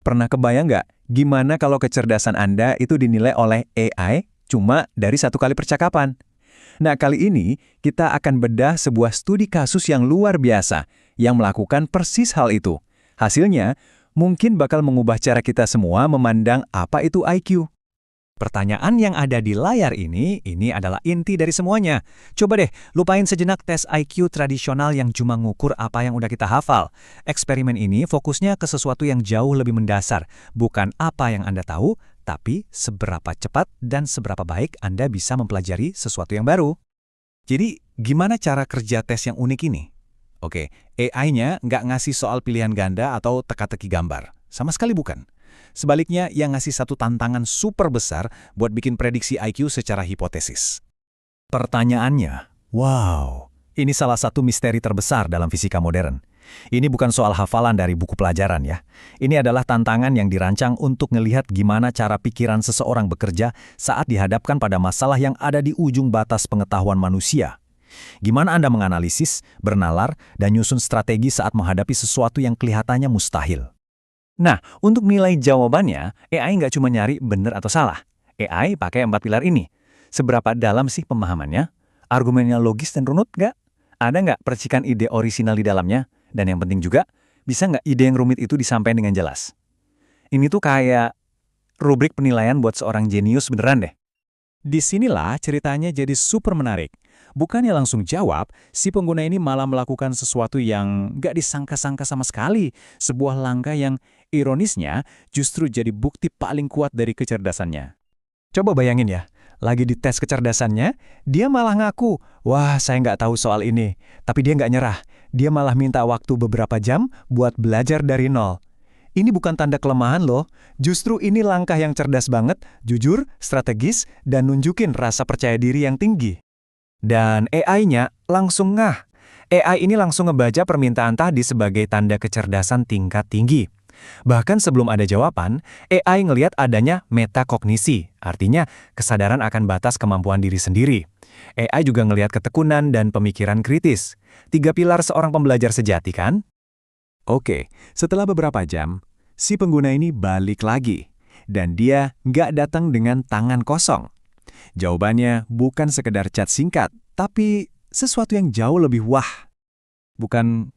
Pernah kebayang nggak gimana kalau kecerdasan Anda itu dinilai oleh AI cuma dari satu kali percakapan? Nah, kali ini kita akan bedah sebuah studi kasus yang luar biasa yang melakukan persis hal itu. Hasilnya, mungkin bakal mengubah cara kita semua memandang apa itu IQ. Pertanyaan yang ada di layar ini adalah inti dari semuanya. Coba deh, lupain sejenak tes IQ tradisional yang cuma ngukur apa yang udah kita hafal. Eksperimen ini fokusnya ke sesuatu yang jauh lebih mendasar, bukan apa yang Anda tahu, tapi seberapa cepat dan seberapa baik Anda bisa mempelajari sesuatu yang baru. Jadi, gimana cara kerja tes yang unik ini? Oke, AI-nya nggak ngasih soal pilihan ganda atau teka-teki gambar. Sama sekali bukan. Sebaliknya, yang ngasih satu tantangan super besar buat bikin prediksi IQ secara hipotesis. Pertanyaannya, wow, ini salah satu misteri terbesar dalam fisika modern. Ini bukan soal hafalan dari buku pelajaran ya. Ini adalah tantangan yang dirancang untuk ngelihat gimana cara pikiran seseorang bekerja saat dihadapkan pada masalah yang ada di ujung batas pengetahuan manusia. Gimana Anda menganalisis, bernalar, dan nyusun strategi saat menghadapi sesuatu yang kelihatannya mustahil. Nah, untuk nilai jawabannya, AI nggak cuma nyari benar atau salah. AI pakai 4 pilar ini. Seberapa dalam sih pemahamannya? Argumennya logis dan runut nggak? Ada nggak percikan ide orisinal di dalamnya? Dan yang penting juga, bisa nggak ide yang rumit itu disampaikan dengan jelas? Ini tuh kayak rubrik penilaian buat seorang jenius beneran deh. Disinilah ceritanya jadi super menarik. Bukannya langsung jawab, si pengguna ini malah melakukan sesuatu yang nggak disangka-sangka sama sekali. Sebuah langkah yang ironisnya justru jadi bukti paling kuat dari kecerdasannya. Coba bayangin ya, lagi di tes kecerdasannya, dia malah ngaku, wah saya nggak tahu soal ini. Tapi dia nggak nyerah, dia malah minta waktu beberapa jam buat belajar dari nol. Ini bukan tanda kelemahan loh, justru ini langkah yang cerdas banget, jujur, strategis, dan nunjukin rasa percaya diri yang tinggi. Dan AI-nya langsung ngah. AI ini langsung ngebaca permintaan tadi sebagai tanda kecerdasan tingkat tinggi. Bahkan sebelum ada jawaban, AI ngelihat adanya metakognisi, artinya kesadaran akan batas kemampuan diri sendiri. AI juga ngelihat ketekunan dan pemikiran kritis. 3 pilar seorang pembelajar sejati kan? Oke, setelah beberapa jam, si pengguna ini balik lagi. Dan dia nggak datang dengan tangan kosong. Jawabannya bukan sekedar chat singkat, tapi sesuatu yang jauh lebih wah. Bukan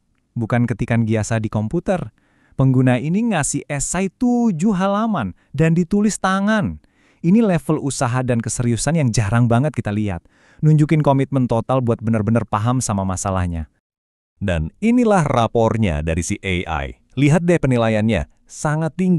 ketikan biasa di komputer. Pengguna ini ngasih esai 7 halaman dan ditulis tangan. Ini level usaha dan keseriusan yang jarang banget kita lihat. Nunjukin komitmen total buat benar-benar paham sama masalahnya. Dan inilah rapornya dari si AI. Lihat deh penilaiannya, sangat tinggi.